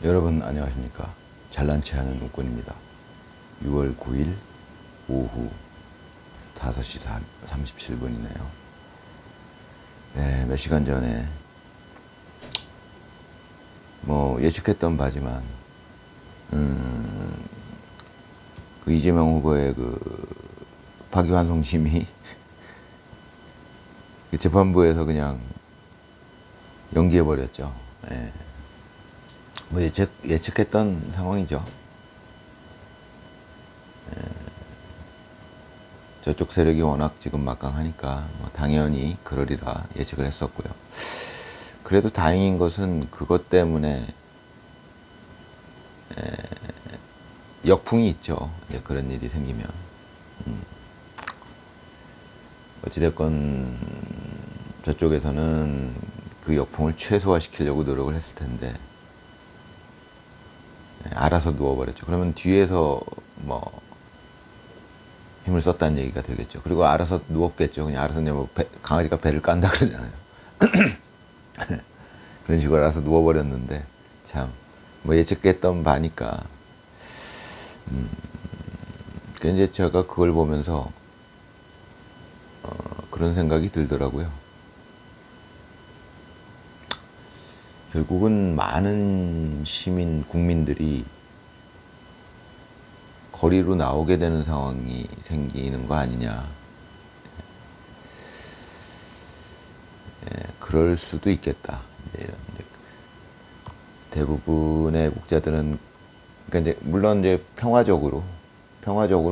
여러분 안녕하십니까. 잘난체 하는 웃군입니다. 6월 9일 오후 5시 37분이네요. 네, 몇 시간 전에 뭐 예측했던 바지만 그 이재명 후보의 그 파기환송심이 재판부에서 그냥 연기해버렸죠. 예. 뭐 예측했던 상황이죠. 저쪽 세력이 워낙 지금 막강하니까 뭐 당연히 그러리라 예측을 했었고요. 그래도 다행인 것은 그것 때문에 역풍이 있죠. 이제 그런 일이 생기면. 어찌됐건 저쪽에서는 그 역풍을 최소화시키려고 노력을 했을 텐데 알아서 누워버렸죠. 그러면 뒤에서 뭐 힘을 썼다는 얘기가 되겠죠. 그리고 알아서 누웠겠죠. 그냥 알아서 뭐 강아지가 배를 깐다 그러잖아요. 그런 식으로 알아서 누워버렸는데 참 뭐 예측했던 바니까 이제 제가 그걸 보면서 그런 생각이 들더라고요. 결국은 많은 시민 국민들이 거리로 나오게 되는 상황이 생기는 거 아니냐. 그럴 수도 있겠다. 이제 대부분의 국자들은 그러니까 이제 물론 이제 평화적으로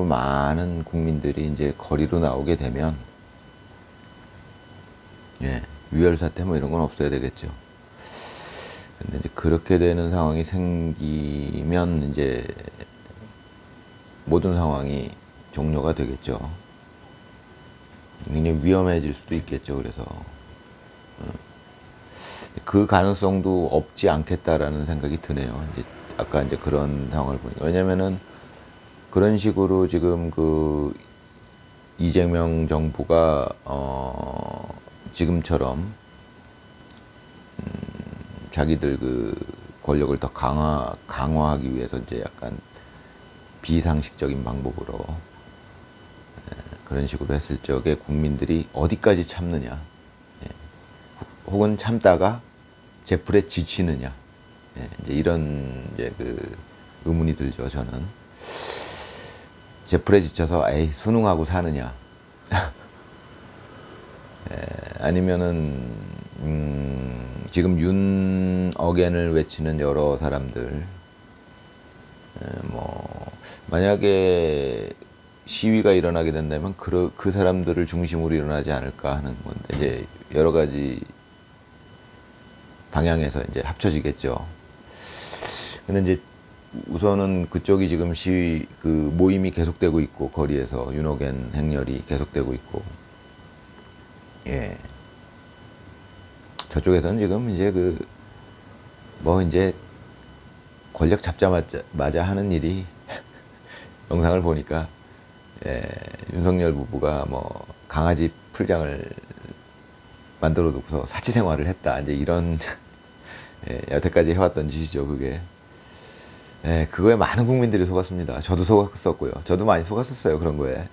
많은 국민들이 이제 거리로 나오게 되면 유혈 사태 뭐 이런 건 없어야 되겠죠. 근데 이제 그렇게 되는 상황이 생기면 이제 모든 상황이 종료가 되겠죠. 굉장히 위험해질 수도 있겠죠. 그래서 그 가능성도 없지 않겠다라는 생각이 드네요. 이제 아까 이제 그런 상황을 보니까. 왜냐면은 그런 식으로 지금 그 이재명 정부가 지금처럼 자기들 그 권력을 더 강화하기 위해서 이제 약간 비상식적인 방법으로 그런 식으로 했을 적에 국민들이 어디까지 참느냐, 혹은 참다가 제풀에 지치느냐, 이제 이런 이제 그 의문이 들죠. 저는 제풀에 지쳐서 에이 순응하고 사느냐, 아니면은 지금 윤 어겐을 외치는 여러 사람들, 뭐 만약에 시위가 일어나게 된다면 그 사람들을 중심으로 일어나지 않을까 하는 건데 이제 여러 가지 방향에서 이제 합쳐지겠죠. 근데 이제 우선은 그쪽이 지금 시위 그 모임이 계속되고 있고 거리에서 윤호겐 행렬이 계속되고 있고, 저쪽에서는 지금 이제 그 뭐 이제 권력 잡자마자 하는 일이 영상을 보니까 윤석열 부부가 뭐 강아지 풀장을 만들어 놓고서 사치 생활을 했다. 이제 이런 여태까지 해왔던 짓이죠. 그게. 그거에 많은 국민들이 속았습니다. 저도 속았었고요. 저도 많이 속았었어요. 그런 거에.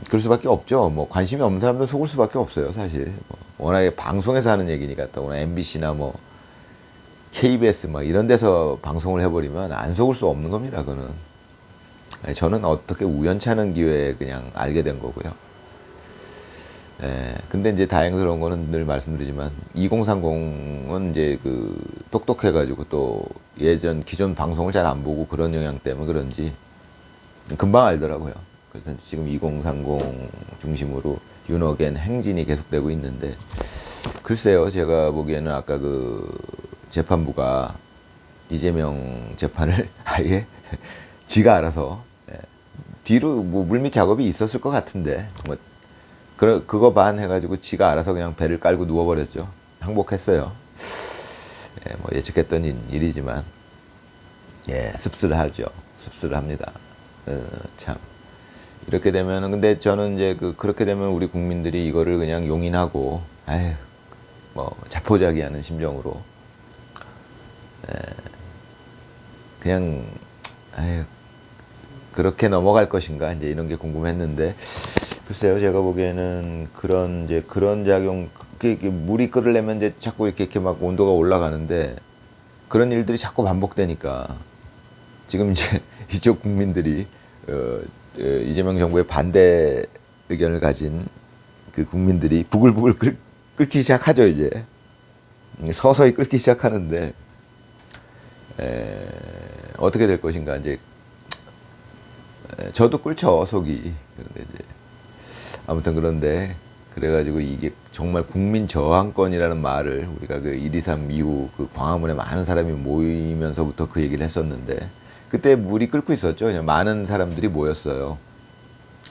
그럴 수밖에 없죠. 뭐 관심이 없는 사람들은 속을 수밖에 없어요. 사실. 뭐 워낙에 방송에서 하는 얘기니까 또 MBC나 뭐 KBS 막 이런 데서 방송을 해버리면 안 속을 수 없는 겁니다. 그거는. 저는 어떻게 우연찮은 기회에 그냥 알게 된 거고요. 근데 이제 다행스러운 거는 늘 말씀드리지만 2030은 이제 그 똑똑해가지고 또 기존 방송을 잘 안 보고 그런 영향 때문에 그런지 금방 알더라고요. 그래서 지금 2030 중심으로 윤어겐 행진이 계속되고 있는데, 글쎄요, 제가 보기에는 아까 그 재판부가 이재명 재판을 아예 지가 알아서 뒤로 뭐 물밑 작업이 있었을 것 같은데 뭐 그거 반 해가지고 지가 알아서 그냥 배를 깔고 누워버렸죠. 항복했어요. 뭐 예측했던 일이지만 씁쓸하죠. 씁쓸합니다. 참 이렇게 되면은, 근데 저는 이제 그렇게 되면 우리 국민들이 이거를 그냥 용인하고 아유 뭐 자포자기하는 심정으로 그냥 아유, 그렇게 넘어갈 것인가 이제 이런 게 궁금했는데 글쎄요 제가 보기에는 그런 작용 이렇게 물이 끓으려면 이제 자꾸 이렇게 막 온도가 올라가는데 그런 일들이 자꾸 반복되니까 지금 이제 이쪽 국민들이 이재명 정부의 반대 의견을 가진 그 국민들이 부글부글 끓기 시작하죠 이제 서서히 끓기 시작하는데 어떻게 될 것인가 이제 저도 끓죠 속이 그런데 이제 아무튼 그런데 그래가지고 이게 정말 국민 저항권이라는 말을 우리가 그 1.23 이후 그 광화문에 많은 사람이 모이면서부터 그 얘기를 했었는데 그때 물이 끓고 있었죠. 그냥 많은 사람들이 모였어요.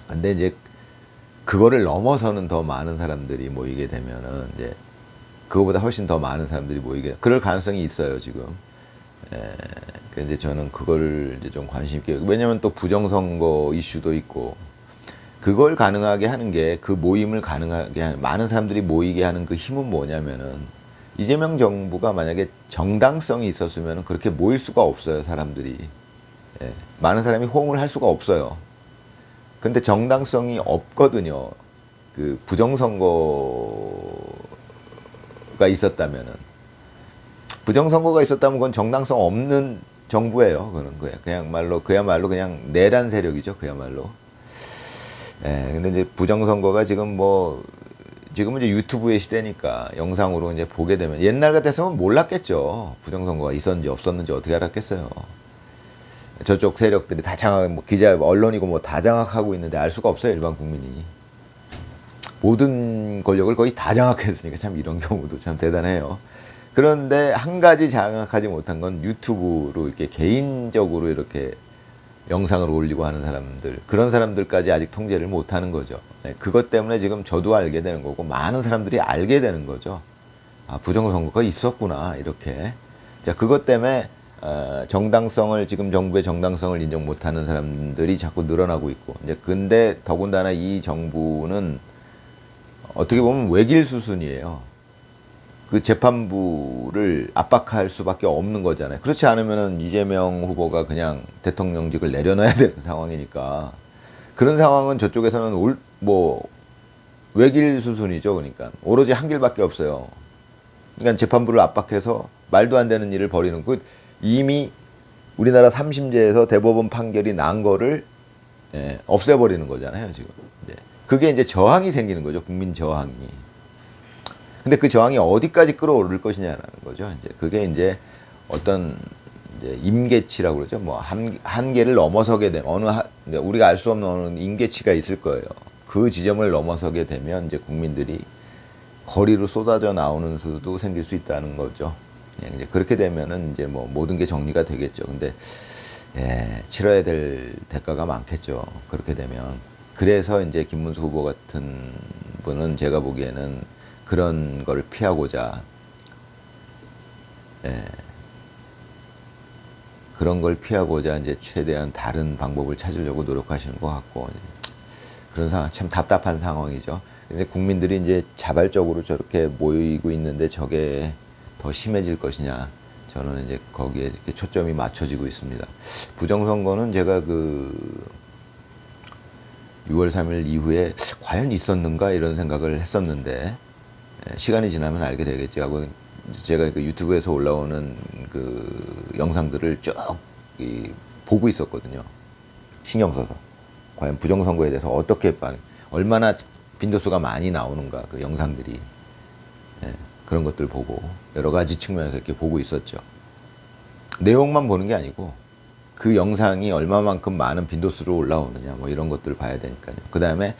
근데 이제 그거를 넘어서는 더 많은 사람들이 모이게 되면은 이제 그거보다 훨씬 더 많은 사람들이 모이게 그럴 가능성이 있어요 지금. 근데 저는 그걸 이제 좀 관심 있게 왜냐면 또 부정선거 이슈도 있고 그걸 가능하게 하는 게 그 모임을 가능하게 하는 많은 사람들이 모이게 하는 그 힘은 뭐냐면은 이재명 정부가 만약에 정당성이 있었으면 그렇게 모일 수가 없어요 사람들이. 많은 사람이 호응을 할 수가 없어요. 근데 정당성이 없거든요. 그 부정선거가 있었다면은 그건 정당성 없는 정부예요. 그런 거예요. 그야말로 그냥 내란 세력이죠. 그야말로. 근데 이제 부정선거가 지금은 이제 유튜브의 시대니까 영상으로 이제 보게 되면 옛날 같았으면 몰랐겠죠. 부정선거가 있었는지 없었는지 어떻게 알았겠어요. 저쪽 세력들이 다 기자, 언론이고 뭐 다 장악하고 있는데 알 수가 없어요. 일반 국민이. 모든 권력을 거의 다 장악했으니까 참 이런 경우도 참 대단해요. 그런데 한 가지 장악하지 못한 건 유튜브로 이렇게 개인적으로 이렇게 영상을 올리고 하는 사람들 그런 사람들까지 아직 통제를 못하는 거죠. 그것 때문에 지금 저도 알게 되는 거고 많은 사람들이 알게 되는 거죠. 아, 부정선거가 있었구나 이렇게. 자 그것 때문에 지금 정부의 정당성을 인정 못하는 사람들이 자꾸 늘어나고 있고 이제 근데 더군다나 이 정부는 어떻게 보면 외길 수순이에요. 그 재판부를 압박할 수밖에 없는 거잖아요. 그렇지 않으면은 이재명 후보가 그냥 대통령직을 내려놔야 되는 상황이니까 그런 상황은 저쪽에서는 외길 수순이죠. 그러니까 오로지 한 길밖에 없어요. 그러니까 재판부를 압박해서 말도 안 되는 일을 벌이는 이미 우리나라 3심제에서 대법원 판결이 난 거를 없애버리는 거잖아요. 지금 그게 이제 저항이 생기는 거죠. 국민 저항이. 근데 그 저항이 어디까지 끌어오를 것이냐라는 거죠. 이제 그게 이제 어떤 이제 임계치라고 그러죠. 뭐 한계를 넘어서게 되면 우리가 알 수 없는 어느 임계치가 있을 거예요. 그 지점을 넘어서게 되면 이제 국민들이 거리로 쏟아져 나오는 수도 생길 수 있다는 거죠. 이제 그렇게 되면은 이제 뭐 모든 게 정리가 되겠죠. 근데 치러야 될 대가가 많겠죠. 그렇게 되면. 그래서 이제 김문수 후보 같은 분은 제가 보기에는 그런 걸 피하고자 그런 걸 피하고자 이제 최대한 다른 방법을 찾으려고 노력하시는 것 같고 그런 상황 참 답답한 상황이죠. 근데 국민들이 이제 자발적으로 저렇게 모이고 있는데 저게 더 심해질 것이냐 저는 이제 거기에 이렇게 초점이 맞춰지고 있습니다. 부정선거는 제가 6월 3일 이후에 과연 있었는가 이런 생각을 했었는데 시간이 지나면 알게 되겠지 하고 제가 그 유튜브에서 올라오는 그 영상들을 쭉 보고 있었거든요. 신경 써서 과연 부정선거에 대해서 얼마나 빈도수가 많이 나오는가 그 영상들이 그런 것들 보고 여러 가지 측면에서 이렇게 보고 있었죠. 내용만 보는 게 아니고 그 영상이 얼마만큼 많은 빈도수로 올라오느냐 뭐 이런 것들을 봐야 되니까요. 그 다음에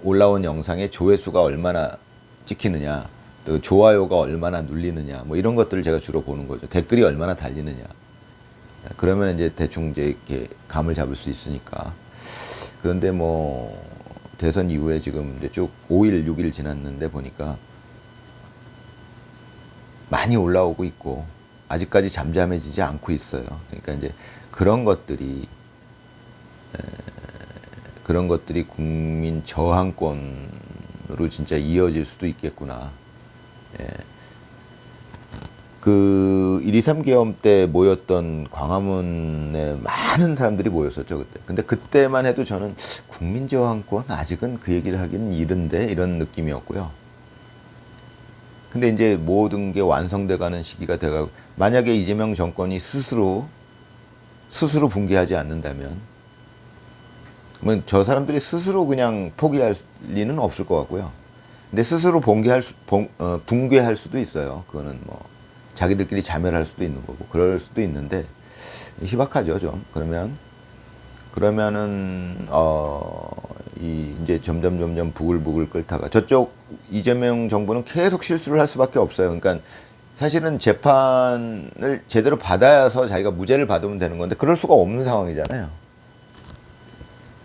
올라온 영상의 조회수가 얼마나 찍히느냐 또 좋아요가 얼마나 눌리느냐 뭐 이런 것들을 제가 주로 보는 거죠. 댓글이 얼마나 달리느냐. 그러면 이제 대충 이제 이렇게 감을 잡을 수 있으니까. 그런데 뭐 대선 이후에 지금 이제 쭉 5일, 6일 지났는데 보니까 많이 올라오고 있고 아직까지 잠잠해지지 않고 있어요. 그러니까 이제 그런 것들이 국민 저항권으로 진짜 이어질 수도 있겠구나. 그 1.2.3 계엄 때 모였던 광화문에 많은 사람들이 모였었죠, 그때. 근데 그때만 해도 저는 국민저항권 아직은 그 얘기를 하기는 이른데 이런 느낌이었고요. 근데 이제 모든 게 완성돼 가는 시기가 돼가고, 만약에 이재명 정권이 스스로 붕괴하지 않는다면, 뭐 저 사람들이 스스로 그냥 포기할 리는 없을 것 같고요. 근데 스스로 붕괴할 수도 있어요. 그거는 뭐 자기들끼리 자멸할 수도 있는 거고 그럴 수도 있는데 희박하죠, 좀. 그러면은 이제 점점 부글부글 끓다가 저쪽 이재명 정부는 계속 실수를 할 수밖에 없어요. 그러니까 사실은 재판을 제대로 받아서 자기가 무죄를 받으면 되는 건데 그럴 수가 없는 상황이잖아요.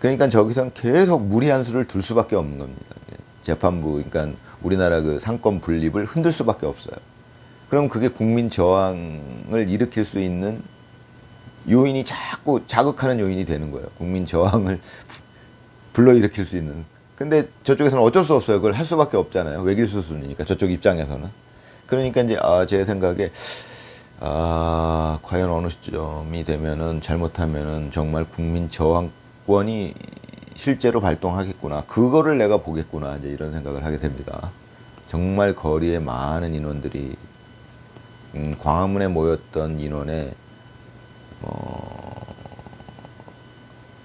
그러니까 저기선 계속 무리한 수를 둘 수밖에 없는 겁니다. 재판부, 그러니까 우리나라 그 상권 분립을 흔들 수밖에 없어요. 그럼 그게 국민 저항을 일으킬 수 있는 요인이 자꾸 자극하는 요인이 되는 거예요. 국민 저항을 불러일으킬 수 있는. 근데 저쪽에서는 어쩔 수 없어요. 그걸 할 수밖에 없잖아요. 외길 수순이니까 저쪽 입장에서는. 그러니까 이제 제 생각에 과연 어느 시점이 되면은 잘못하면은 정말 국민 저항권이 실제로 발동하겠구나. 그거를 내가 보겠구나. 이제 이런 생각을 하게 됩니다. 정말 거리에 많은 인원들이 광화문에 모였던 인원의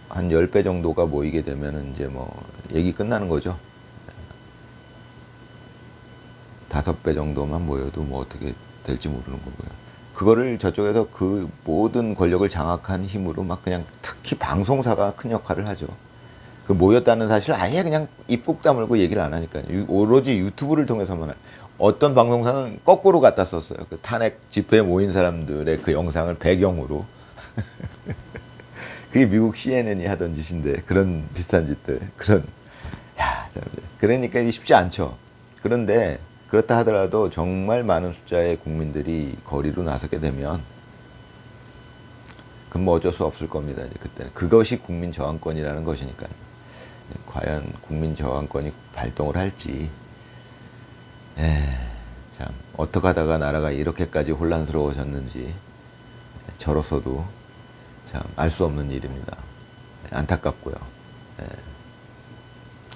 한 10배 정도가 모이게 되면은 이제 뭐 얘기 끝나는 거죠. 5배 정도만 모여도 뭐 어떻게 될지 모르는 거고요. 그거를 저쪽에서 그 모든 권력을 장악한 힘으로 막 그냥 특히 방송사가 큰 역할을 하죠. 그 모였다는 사실 아예 그냥 입국 다물고 얘기를 안 하니까요. 오로지 유튜브를 통해서만. 어떤 방송사는 거꾸로 갖다 썼어요. 그 탄핵 집회에 모인 사람들의 그 영상을 배경으로. 그게 미국 CNN이 하던 짓인데, 그런 비슷한 짓들. 그러니까 이게 쉽지 않죠. 그런데 그렇다 하더라도 정말 많은 숫자의 국민들이 거리로 나서게 되면 그건 뭐 어쩔 수 없을 겁니다. 이제 그때는 그것이 국민 저항권이라는 것이니까요. 과연 국민 저항권이 발동을 할지, 참 어떻게 하다가 나라가 이렇게까지 혼란스러워졌는지 저로서도 참 알 수 없는 일입니다. 안타깝고요.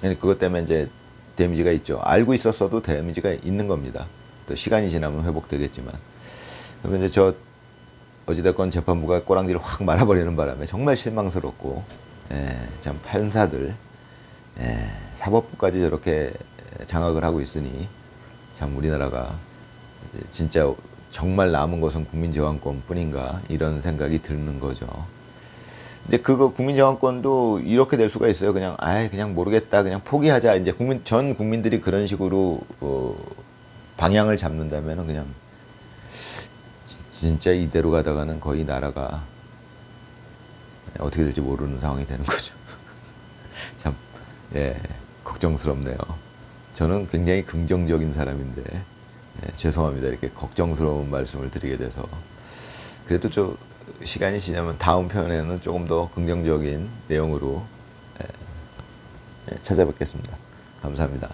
그것 때문에 이제 데미지가 있죠. 알고 있었어도 데미지가 있는 겁니다. 또 시간이 지나면 회복되겠지만. 그러면 이제 어찌됐건 재판부가 꼬랑지를 확 말아버리는 바람에 정말 실망스럽고, 참 판사들, 사법부까지 저렇게 장악을 하고 있으니 참 우리나라가 진짜 정말 남은 것은 국민저항권 뿐인가 이런 생각이 드는 거죠. 이제 그거 국민저항권도 이렇게 될 수가 있어요. 그냥 모르겠다, 그냥 포기하자. 이제 전 국민들이 그런 식으로 방향을 잡는다면은 그냥 진짜 이대로 가다가는 거의 나라가 어떻게 될지 모르는 상황이 되는 거죠. 참 걱정스럽네요. 저는 굉장히 긍정적인 사람인데 죄송합니다. 이렇게 걱정스러운 말씀을 드리게 돼서. 그래도 좀 시간이 지나면 다음 편에는 조금 더 긍정적인 내용으로 찾아뵙겠습니다. 감사합니다.